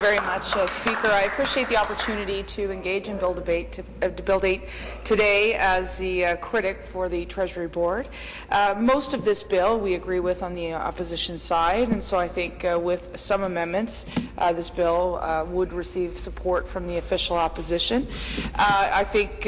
Very much, Speaker. I appreciate the opportunity to engage in bill debate today as the critic for the Treasury Board. Most of this bill we agree with on the opposition side, and so I think with some amendments, this bill would receive support from the official opposition. I think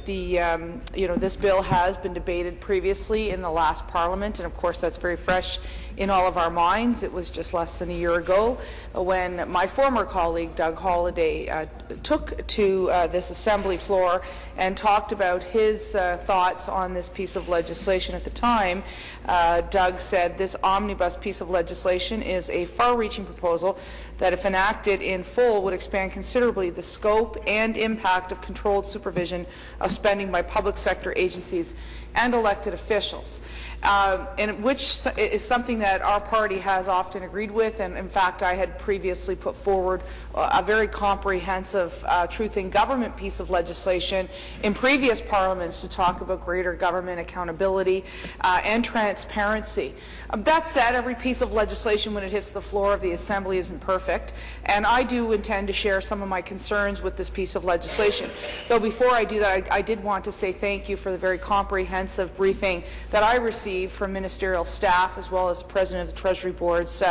this bill has been debated previously in the last Parliament, and of course that's very fresh in all of our minds. It was just less than a year ago when my former colleague Doug Holliday took to this Assembly floor and talked about his thoughts on this piece of legislation. At the time, Doug said this omnibus piece of legislation is a far-reaching proposal that, if enacted in full, would expand considerably the scope and impact of controlled supervision of spending by public sector agencies and elected officials, and which is something that our party has often agreed with. And in fact, I had previously put forward a very comprehensive truth in government piece of legislation in previous parliaments to talk about greater government accountability and transparency. That said, every piece of legislation when it hits the floor of the Assembly isn't perfect, and I do intend to share some of my concerns with this piece of legislation. Though before I do that, I did want to say thank you for the very comprehensive briefing that I received from ministerial staff as well as the President of the Treasury Board's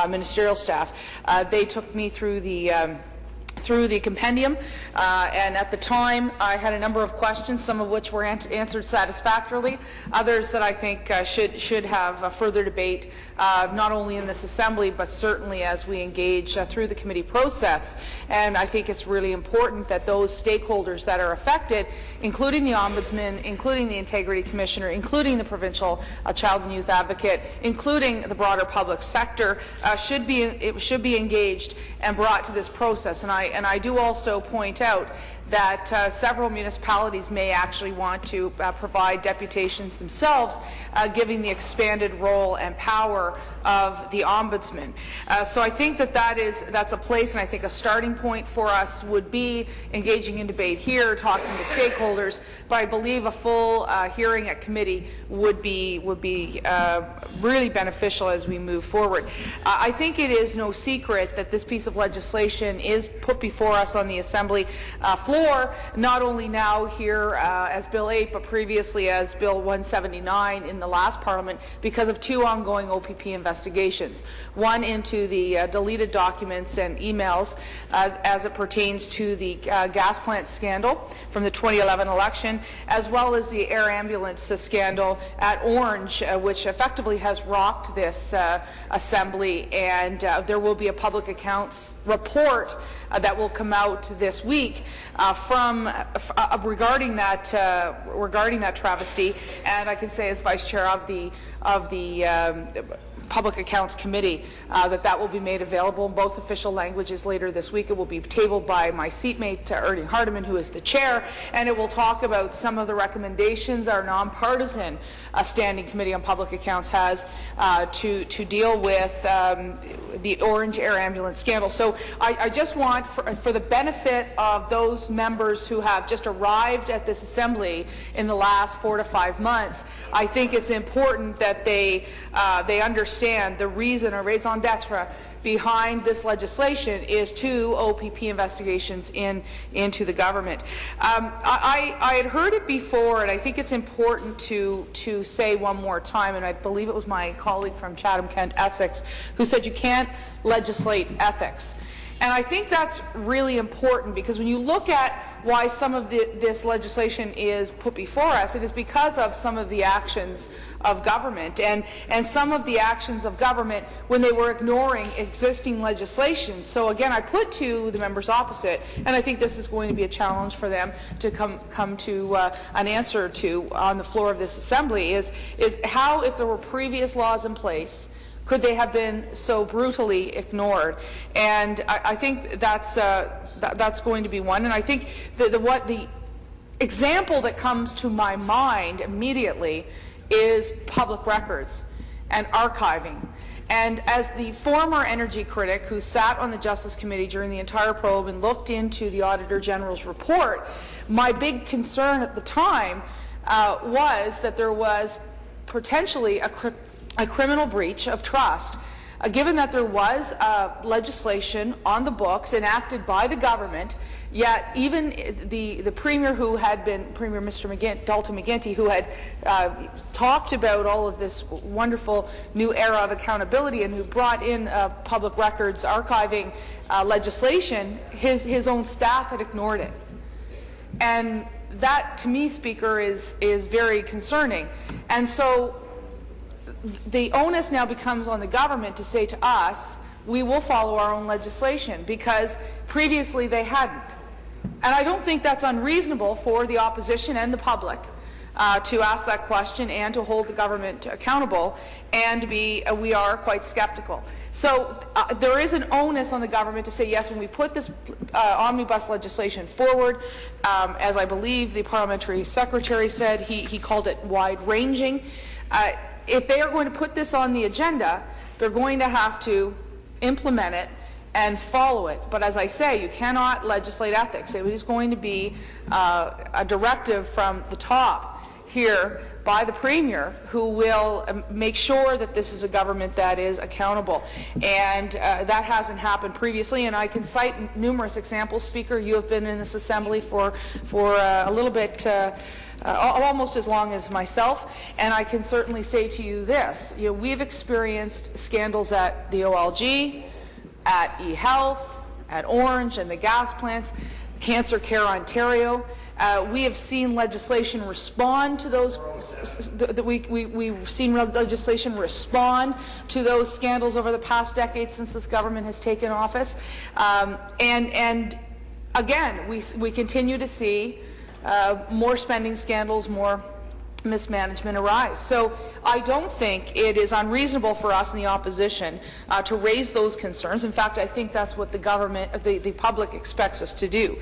ministerial staff. They took me through the compendium, and at the time I had a number of questions, some of which were answered satisfactorily, others that I think should have further debate, not only in this Assembly but certainly as we engage through the committee process. And I think it's really important that those stakeholders that are affected, including the Ombudsman, including the Integrity Commissioner, including the Provincial Child and Youth Advocate, including the broader public sector, should be engaged and brought to this process. And I do also point out that several municipalities may actually want to provide deputations themselves, giving the expanded role and power of the Ombudsman. So I think that's a place, and I think a starting point for us would be engaging in debate here, talking to stakeholders. But I believe a full hearing at committee would be really beneficial as we move forward. I think it is no secret that this piece of legislation is put before us on the Assembly floor, not only now here as Bill 8, but previously as Bill 179 in the last Parliament, because of two ongoing OPP investigations. One into the deleted documents and emails as it pertains to the gas plant scandal from the 2011 election, as well as the air ambulance scandal at Orange, which effectively has rocked this Assembly. And there will be a public accounts report that will come out this week regarding that travesty. And I can say, as Vice Chair of the Public Accounts Committee, that will be made available in both official languages later this week. It will be tabled by my seatmate, Ernie Hardeman, who is the chair, and it will talk about some of the recommendations our nonpartisan Standing Committee on Public Accounts has to deal with the Orange Air Ambulance scandal. So I just want, for the benefit of those members who have just arrived at this Assembly in the last 4 to 5 months, I think it's important that they understand the reason, or raison d'etre, behind this legislation is two OPP investigations into the government. I had heard it before, and I think it's important to say one more time, and I believe it was my colleague from Chatham-Kent, Essex, who said you can't legislate ethics. And I think that's really important, because when you look at why some of this legislation is put before us, it is because of some of the actions of government, and some of the actions of government when they were ignoring existing legislation. So again, I put to the members opposite, and I think this is going to be a challenge for them to come to an answer to on the floor of this Assembly, is how, if there were previous laws in place, could they have been so brutally ignored? And I think that's going to be one. And I think the example that comes to my mind immediately is public records and archiving. And as the former energy critic who sat on the Justice Committee during the entire probe and looked into the Auditor General's report, my big concern at the time was that there was potentially a criminal breach of trust given that there was legislation on the books enacted by the government, yet even the Premier who had been, Premier Mr. Dalton McGuinty, who had talked about all of this wonderful new era of accountability and who brought in public records archiving legislation, his own staff had ignored it. And that, to me, Speaker, is very concerning. And so the onus now becomes on the government to say to us, we will follow our own legislation, because previously they hadn't. And I don't think that's unreasonable for the opposition and the public to ask that question and to hold the government accountable, and we are quite skeptical. So there is an onus on the government to say, yes, when we put this omnibus legislation forward, as I believe the parliamentary secretary said, he called it wide-ranging. If they are going to put this on the agenda, they're going to have to implement it and follow it. But as I say, you cannot legislate ethics. It is going to be a directive from the top here by the Premier, who will make sure that this is a government that is accountable. And that hasn't happened previously, and I can cite numerous examples. Speaker, you have been in this Assembly for a little bit, almost as long as myself, and I can certainly say to you this. We've experienced scandals at the OLG, at eHealth, at Orange and the gas plants, Cancer Care Ontario. We have seen legislation respond to those. We've seen legislation respond to those scandals over the past decade since this government has taken office. And again, we continue to see more spending scandals, more mismanagement arise. So I don't think it is unreasonable for us in the opposition to raise those concerns. In fact, I think that's what the government, the public expects us to do.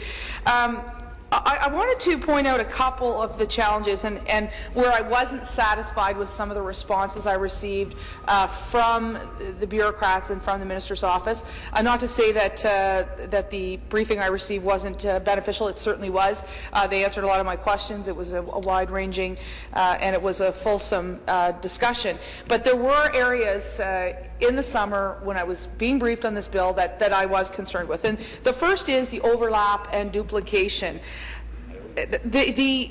I wanted to point out a couple of the challenges and where I wasn't satisfied with some of the responses I received from the bureaucrats and from the Minister's office. Not to say that that the briefing I received wasn't beneficial. It certainly was. They answered a lot of my questions. It was a wide-ranging and it was a fulsome discussion. But there were areas in the summer when I was being briefed on this bill that I was concerned with. And the first is the overlap and duplication.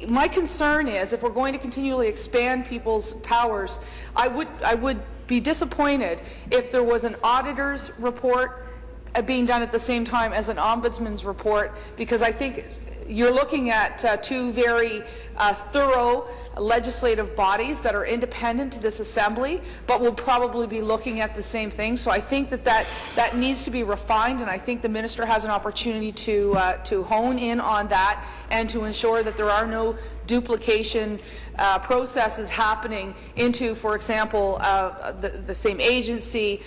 My concern is, if we're going to continually expand people's powers, I would be disappointed if there was an auditor's report being done at the same time as an ombudsman's report, because I think you're looking at two very thorough legislative bodies that are independent to this Assembly, but will probably be looking at the same thing. So I think that needs to be refined, and I think the Minister has an opportunity to hone in on that and to ensure that there are no duplication processes happening into, for example, the same agency,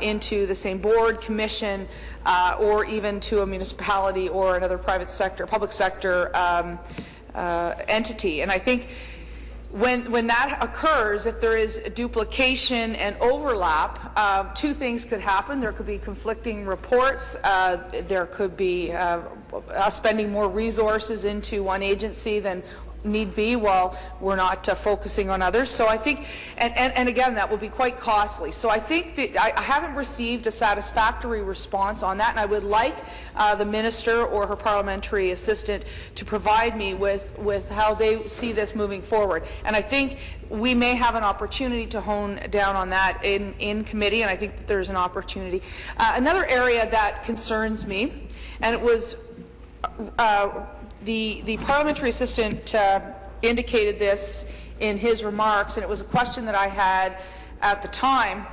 into the same board, commission, or even to a municipality or another private sector, public sector entity. And I think when that occurs, if there is duplication and overlap, two things could happen. There could be conflicting reports. There could be us spending more resources into one agency than need be, while we're not focusing on others. So I think, and again, that will be quite costly. So I think that I haven't received a satisfactory response on that, and I would like the Minister or her parliamentary assistant to provide me with how they see this moving forward. And I think we may have an opportunity to hone down on that in committee, and I think that there's an opportunity. Another area that concerns me, and it was the parliamentary assistant indicated this in his remarks, and it was a question that I had at the time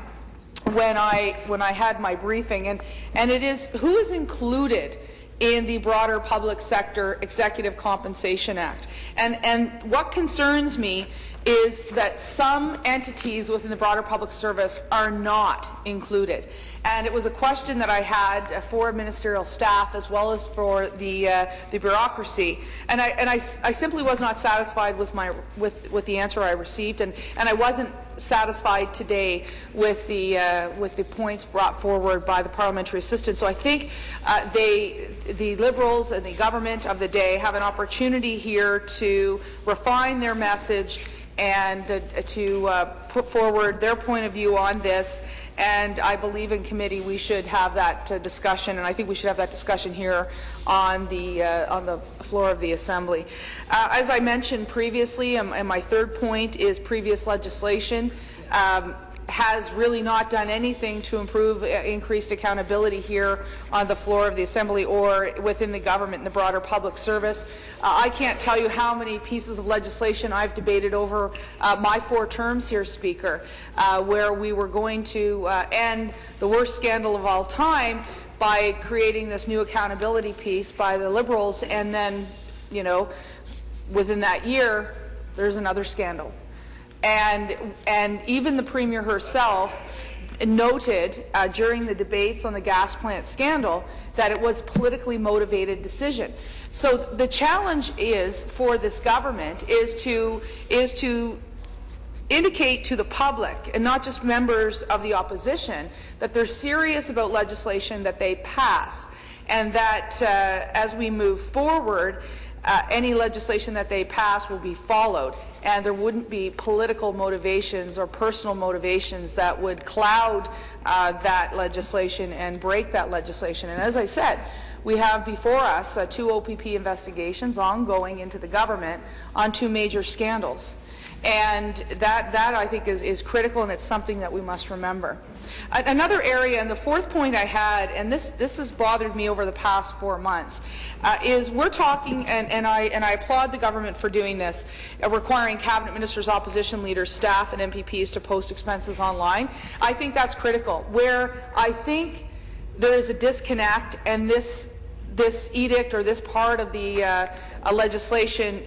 when I had my briefing, and it is, who is included in the broader public sector Executive Compensation Act? And what concerns me is that some entities within the broader public service are not included. And it was a question that I had for ministerial staff as well as for the bureaucracy. And I simply was not satisfied with the answer I received, and I wasn't satisfied today with the points brought forward by the parliamentary assistant. So I think the Liberals and the government of the day have an opportunity here to refine their message and to put forward their point of view on this, and I believe in committee we should have that discussion, and I think we should have that discussion here on the floor of the Assembly. As I mentioned previously, and my third point is previous legislation has really not done anything to improve increased accountability here on the floor of the Assembly or within the government and the broader public service. I can't tell you how many pieces of legislation I've debated over my 4 terms here, Speaker, where we were going to end the worst scandal of all time by creating this new accountability piece by the Liberals, and then, you know, within that year, there's another scandal. And even the Premier herself noted during the debates on the gas plant scandal that it was a politically motivated decision. So the challenge is for this government is to indicate to the public, and not just members of the opposition, that they're serious about legislation that they pass, and that as we move forward, any legislation that they pass will be followed, and there wouldn't be political motivations or personal motivations that would cloud that legislation and break that legislation. And as I said, we have before us 2 OPP investigations ongoing into the government on 2 major scandals. And that I think is critical, and it's something that we must remember. Another area, and the fourth point I had, and this has bothered me over the past 4 months, is we're talking, and I applaud the government for doing this, requiring cabinet ministers, opposition leaders, staff, and MPPs to post expenses online. I think that's critical. Where I think there is a disconnect, and this edict or this part of the legislation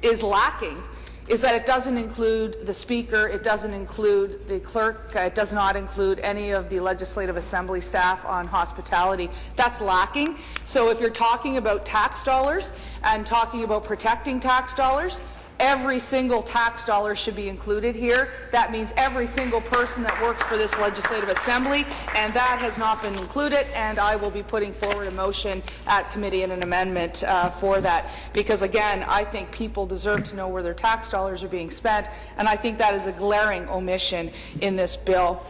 is lacking, is that it doesn't include the Speaker, it doesn't include the Clerk, it does not include any of the Legislative Assembly staff on hospitality. That's lacking. So if you're talking about tax dollars and talking about protecting tax dollars, every single tax dollar should be included here. That means every single person that works for this Legislative Assembly, and that has not been included, and I will be putting forward a motion at committee and an amendment for that, because again, I think people deserve to know where their tax dollars are being spent, and I think that is a glaring omission in this bill.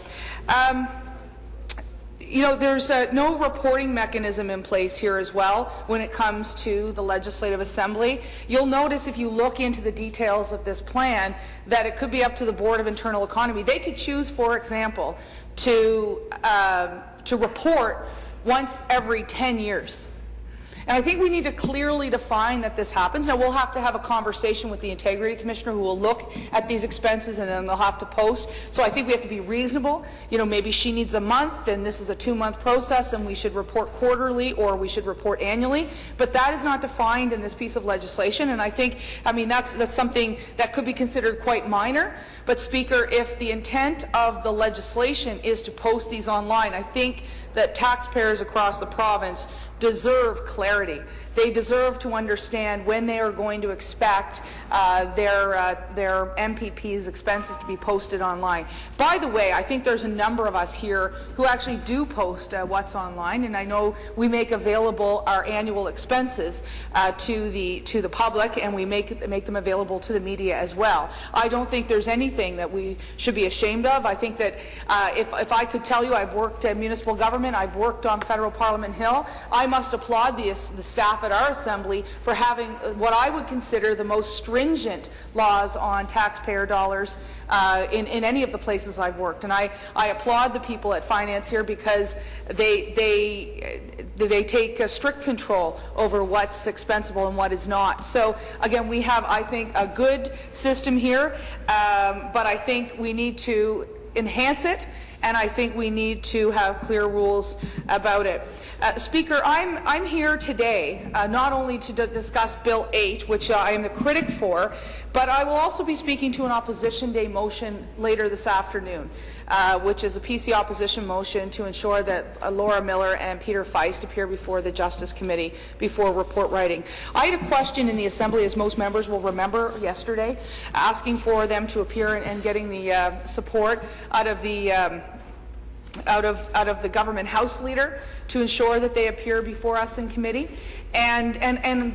You know, there's no reporting mechanism in place here as well when it comes to the Legislative Assembly. You'll notice if you look into the details of this plan that it could be up to the Board of Internal Economy. They could choose, for example, to report once every 10 years. And I think we need to clearly define that this happens. Now, we'll have to have a conversation with the Integrity Commissioner who will look at these expenses, and then they'll have to post. So I think we have to be reasonable. You know, maybe she needs a month, and this is a 2-month process, and we should report quarterly or we should report annually. But that is not defined in this piece of legislation, and I think, I mean, that's something that could be considered quite minor. But, Speaker, if the intent of the legislation is to post these online, I think that taxpayers across the province deserve clarity. They deserve to understand when they are going to expect their MPP's expenses to be posted online. By the way, I think there's a number of us here who actually do post what's online, and I know we make available our annual expenses to the public, and we make them available to the media as well. I don't think there's anything that we should be ashamed of. I think that if I could tell you, I've worked in municipal government, I've worked on federal Parliament Hill, I must applaud the staff at our Assembly for having what I would consider the most stringent laws on taxpayer dollars in any of the places I've worked. And I applaud the people at Finance here because they take strict control over what's expensible and what is not. So again, we have, I think, a good system here, but I think we need to enhance it, and I think we need to have clear rules about it. Speaker, I'm here today not only to discuss Bill 8, which I am the critic for, but I will also be speaking to an Opposition Day motion later this afternoon, which is a PC opposition motion to ensure that Laura Miller and Peter Feist appear before the Justice Committee before report writing. I had a question in the Assembly, as most members will remember yesterday, asking for them to appear and getting the support out of the out of the government House Leader to ensure that they appear before us in committee, and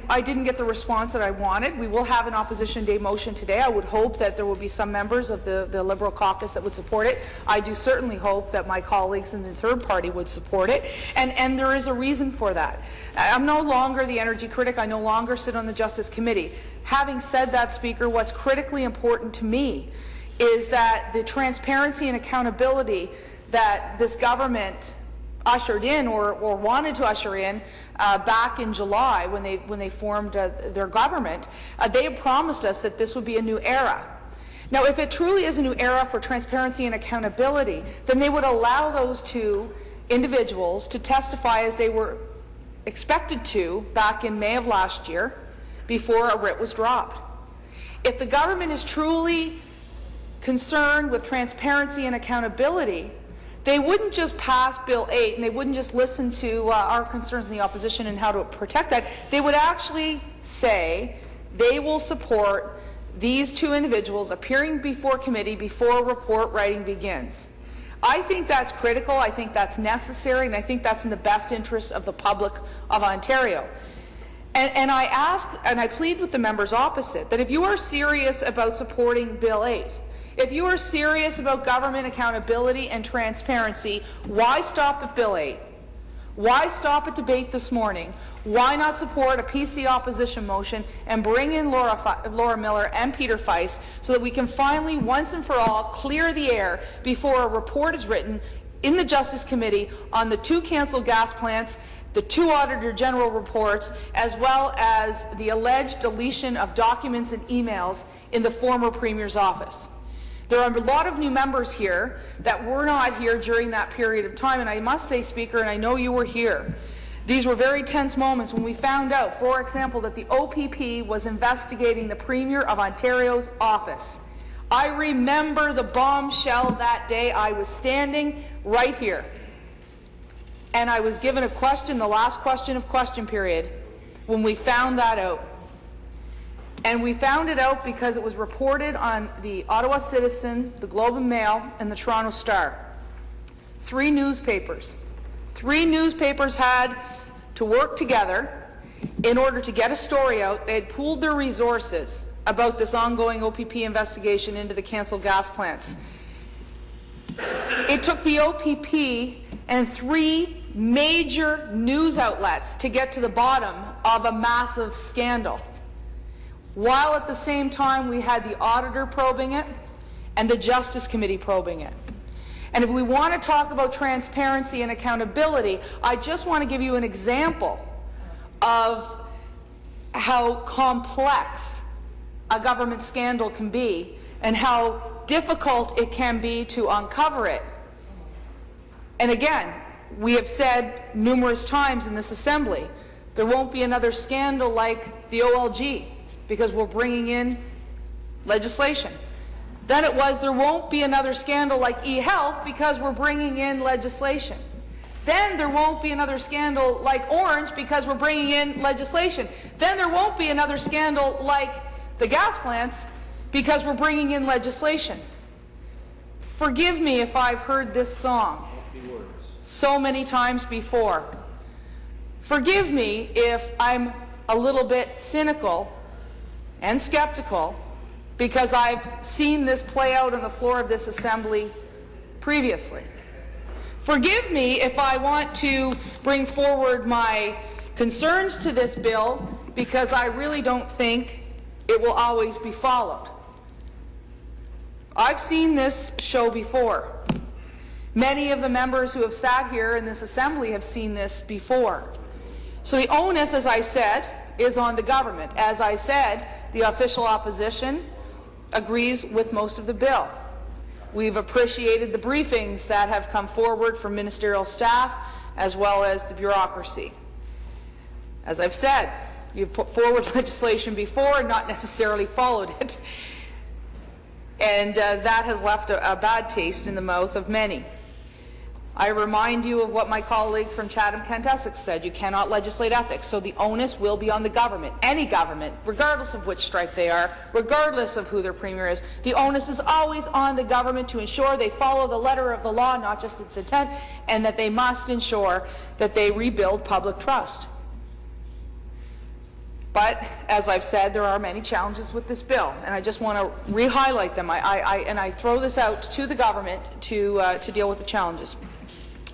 I didn't get the response that I wanted. We will have an Opposition Day motion today. I would hope that there will be some members of the Liberal caucus that would support it. I do certainly hope that my colleagues in the third party would support it, and there is a reason for that. I'm no longer the energy critic. I no longer sit on the Justice Committee. Having said that, Speaker, what's critically important to me is that the transparency and accountability that this government ushered in or wanted to usher in back in July when they formed their government, they had promised us that this would be a new era. Now, if it truly is a new era for transparency and accountability, then they would allow those two individuals to testify as they were expected to back in May of last year before a writ was dropped. If the government is truly concerned with transparency and accountability, they wouldn't just pass Bill 8 and they wouldn't just listen to our concerns in the opposition and how to protect that. They would actually say they will support these two individuals appearing before committee before report writing begins. I think that's critical, I think that's necessary, and I think that's in the best interest of the public of Ontario. And I ask and I plead with the members opposite that if you are serious about supporting Bill 8, if you are serious about government accountability and transparency, why stop at Bill 8? Why stop at debate this morning? Why not support a PC opposition motion and bring in Laura Miller and Peter Feist so that we can finally, once and for all, clear the air before a report is written in the Justice Committee on the 2 cancelled gas plants, the 2 Auditor General reports, as well as the alleged deletion of documents and emails in the former Premier's office. There are a lot of new members here that were not here during that period of time, and I must say, Speaker, and I know you were here, these were very tense moments when we found out, for example, that the OPP was investigating the Premier of Ontario's office. I remember the bombshell that day. I was standing right here, and I was given a question, the last question of question period, when we found that out. And we found it out because it was reported on the Ottawa Citizen, the Globe and Mail, and the Toronto Star. 3 newspapers. 3 newspapers had to work together in order to get a story out. They had pooled their resources about this ongoing OPP investigation into the cancelled gas plants. It took the OPP and 3 major news outlets to get to the bottom of a massive scandal, while at the same time we had the auditor probing it and the Justice Committee probing it. And if we want to talk about transparency and accountability, I just want to give you an example of how complex a government scandal can be and how difficult it can be to uncover it. And again, we have said numerous times in this Assembly, there won't be another scandal like the OLG, because we're bringing in legislation. Then it was, there won't be another scandal like e-health because we're bringing in legislation. Then there won't be another scandal like Orange because we're bringing in legislation. Then there won't be another scandal like the gas plants because we're bringing in legislation. Forgive me if I've heard this song so many times before. Forgive me if I'm a little bit cynical and skeptical because I've seen this play out on the floor of this Assembly previously. Forgive me if I want to bring forward my concerns to this bill because I really don't think it will always be followed. I've seen this show before. Many of the members who have sat here in this Assembly have seen this before. So the onus, as I said, is on the government. As I said, the official opposition agrees with most of the bill. We've appreciated the briefings that have come forward from ministerial staff as well as the bureaucracy. As I've said, you've put forward legislation before and not necessarily followed it. And that has left a bad taste in the mouth of many. I remind you of what my colleague from Chatham-Kent Essex said. You cannot legislate ethics. So the onus will be on the government, any government, regardless of which stripe they are, regardless of who their premier is. The onus is always on the government to ensure they follow the letter of the law, not just its intent, and that they must ensure that they rebuild public trust. But, as I've said, there are many challenges with this bill, and I just want to re-highlight them. I throw this out to the government to deal with the challenges.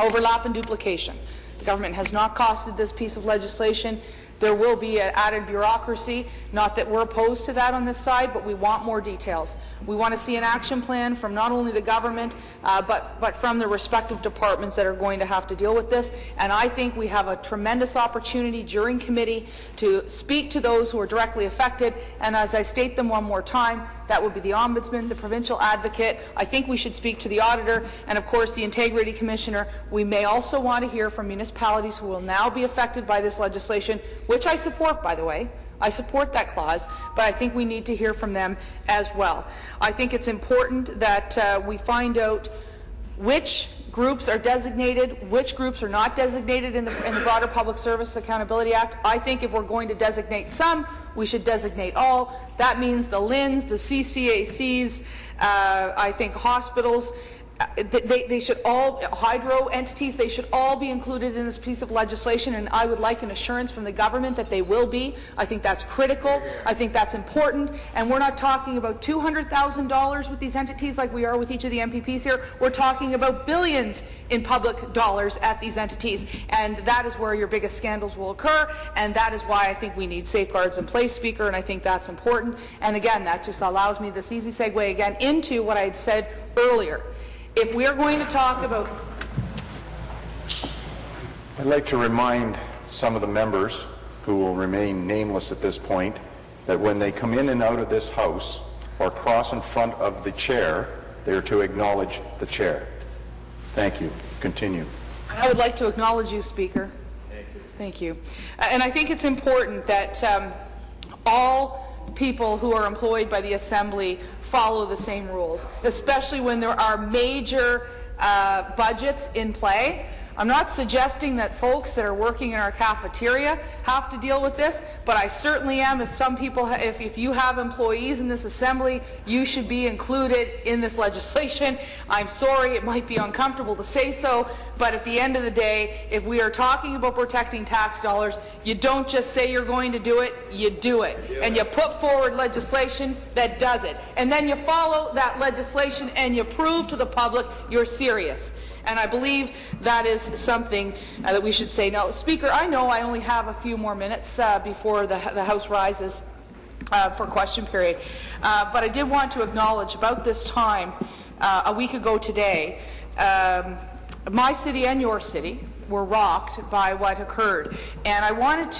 Overlap and duplication. The government has not costed this piece of legislation. There will be an added bureaucracy. Not that we're opposed to that on this side, but we want more details. We want to see an action plan from not only the government, but from the respective departments that are going to have to deal with this. And I think we have a tremendous opportunity during committee to speak to those who are directly affected. And as I state them one more time, that would be the Ombudsman, the Provincial Advocate. I think we should speak to the Auditor and, of course, the Integrity Commissioner. We may also want to hear from municipalities who will now be affected by this legislation, which I support, by the way. I support that clause, but I think we need to hear from them as well. I think it's important that we find out which groups are designated, which groups are not designated in the broader Public Service Accountability Act. I think if we're going to designate some, we should designate all. That means the LINs, the CCACs, I think hospitals, they should all, hydro entities, they should all be included in this piece of legislation, and I would like an assurance from the government that they will be. I think that's critical. I think that's important. And we're not talking about $200,000 with these entities like we are with each of the MPPs here. We're talking about billions in public dollars at these entities, and that is where your biggest scandals will occur, and that is why I think we need safeguards in place, Speaker, and I think that's important. And again, that just allows me this easy segue again into what I had said earlier. If we are going to talk about... I'd like to remind some of the members who will remain nameless at this point that when they come in and out of this House or cross in front of the chair, they are to acknowledge the chair. Thank you. Continue. I would like to acknowledge you, Speaker. Thank you. And I think it's important that all people who are employed by the Assembly follow the same rules, especially when there are major budgets in play. I'm not suggesting that folks that are working in our cafeteria have to deal with this, but I certainly am. If some people, if you have employees in this Assembly, you should be included in this legislation. I'm sorry, it might be uncomfortable to say so, but at the end of the day, if we are talking about protecting tax dollars, you don't just say you're going to do it, you do it. And you put forward legislation that does it. And then you follow that legislation and you prove to the public you're serious. And I believe that is something that we should say. Now, Speaker, I know I only have a few more minutes before the House rises for question period, but I did want to acknowledge about this time a week ago today, my city and your city were rocked by what occurred. And I wanted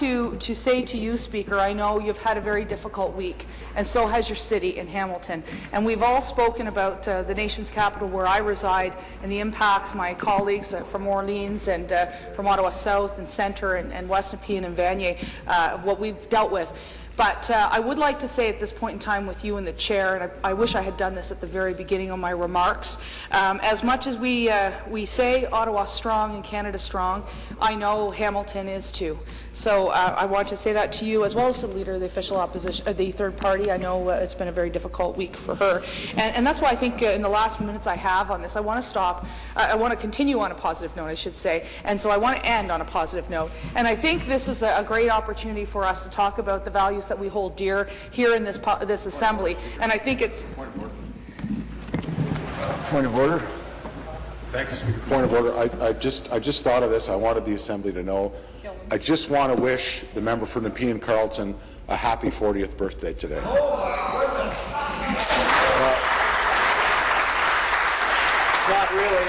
to say to you, Speaker, I know you've had a very difficult week, and so has your city in Hamilton. And we've all spoken about the nation's capital where I reside and the impacts my colleagues from Orleans and from Ottawa South and Centre and West Nepean and Vanier, what we've dealt with. But I would like to say at this point in time with you and the chair, and I wish I had done this at the very beginning of my remarks, as much as we say Ottawa strong and Canada strong, I know Hamilton is too. So I want to say that to you as well as to the Leader of the Official Opposition, the third party. I know it's been a very difficult week for her. And that's why I think in the last minutes I have on this, I want to stop. I want to continue on a positive note, I should say. And so I want to end on a positive note. And I think this is a great opportunity for us to talk about the values that we hold dear here in this Assembly. And I think it's... Point of order. Thank you, Speaker. Point of order. I just thought of this. I wanted the Assembly to know. I just want to wish the member for Nepean Carleton a happy 40th birthday today. Oh, my goodness. It's not really...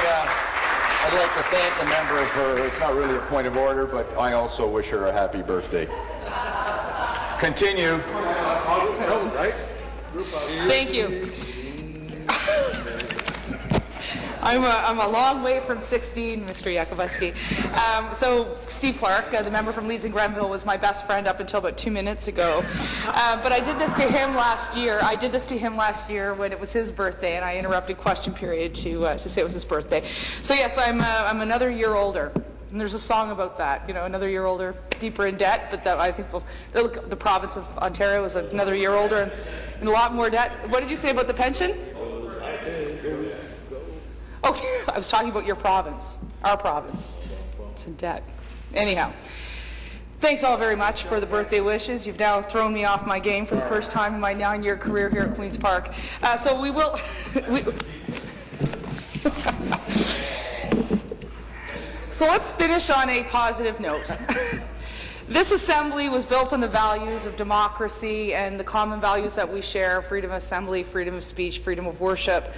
I'd like to thank the member for... It's not really a point of order, but I also wish her a happy birthday. Continue. Thank you. I'm a long way from 16, Mr. Yakubuski. So Steve Clark, the member from Leeds and Grenville, was my best friend up until about 2 minutes ago. But I did this to him last year. When it was his birthday, and I interrupted question period to say it was his birthday. So yes, I'm another year older. And there's a song about that, you know, another year older, deeper in debt, but that I think the province of Ontario is another year older and a lot more debt. What did you say about the pension? Okay, I was talking about your province, our province. It's in debt. Anyhow, thanks all very much for the birthday wishes. You've now thrown me off my game for the first time in my 9-year career here at Queen's Park. So we will... So let's finish on a positive note. This assembly was built on the values of democracy and the common values that we share: freedom of assembly, freedom of speech, freedom of worship,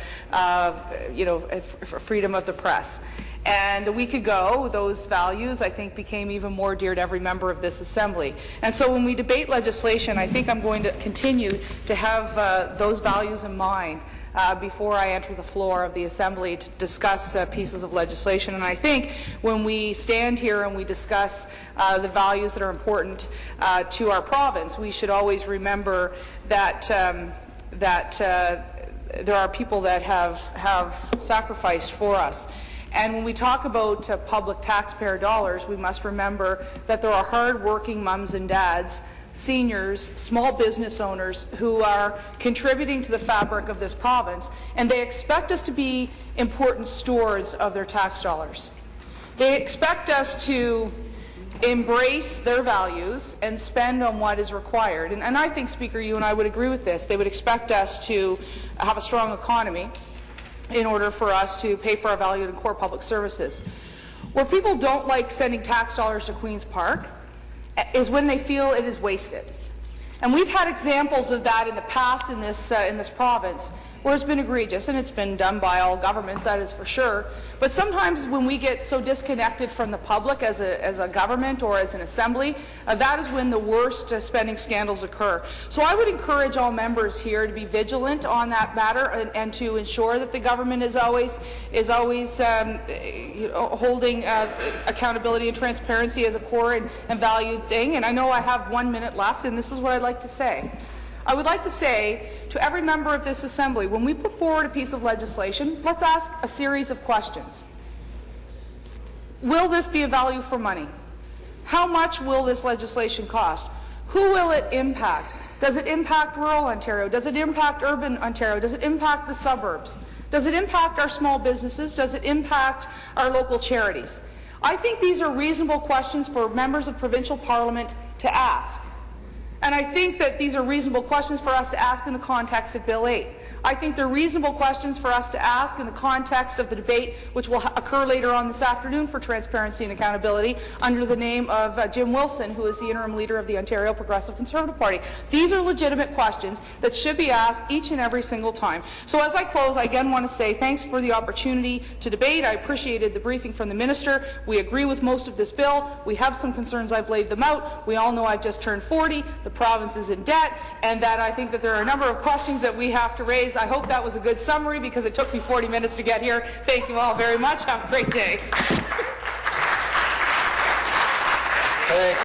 freedom of the press. And a week ago, those values, I think, became even more dear to every member of this assembly. And so when we debate legislation, I think I'm going to continue to have those values in mind before I enter the floor of the Assembly to discuss pieces of legislation. And I think when we stand here and we discuss the values that are important to our province, we should always remember that there are people that have sacrificed for us. And when we talk about public taxpayer dollars, we must remember that there are hard-working mums and dads, seniors, small business owners who are contributing to the fabric of this province, and they expect us to be important stewards of their tax dollars. They expect us to embrace their values and spend on what is required. And I think, Speaker, you and I would agree with this. They would expect us to have a strong economy in order for us to pay for our valued and core public services. Where people don't like sending tax dollars to Queen's Park is when they feel it is wasted. And we've had examples of that in the past in this province where it's been egregious, and it's been done by all governments, that is for sure. But sometimes when we get so disconnected from the public as a government or as an assembly, that is when the worst spending scandals occur. So I would encourage all members here to be vigilant on that matter and to ensure that the government is always holding accountability and transparency as a core and valued thing. And I know I have 1 minute left, and this is what I'd like to say. I would like to say to every member of this assembly, when we put forward a piece of legislation, let's ask a series of questions. Will this be a value for money? How much will this legislation cost? Who will it impact? Does it impact rural Ontario? Does it impact urban Ontario? Does it impact the suburbs? Does it impact our small businesses? Does it impact our local charities? I think these are reasonable questions for members of provincial parliament to ask. And I think that these are reasonable questions for us to ask in the context of Bill 8. I think they're reasonable questions for us to ask in the context of the debate which will occur later on this afternoon for transparency and accountability under the name of Jim Wilson, who is the interim leader of the Ontario Progressive Conservative Party. These are legitimate questions that should be asked each and every single time. So as I close, I again want to say thanks for the opportunity to debate. I appreciated the briefing from the Minister. We agree with most of this bill. We have some concerns. I've laid them out. We all know I've just turned 40. The province is in debt, and that I think that there are a number of questions that we have to raise. I hope that was a good summary because it took me 40 minutes to get here. Thank you all very much. Have a great day.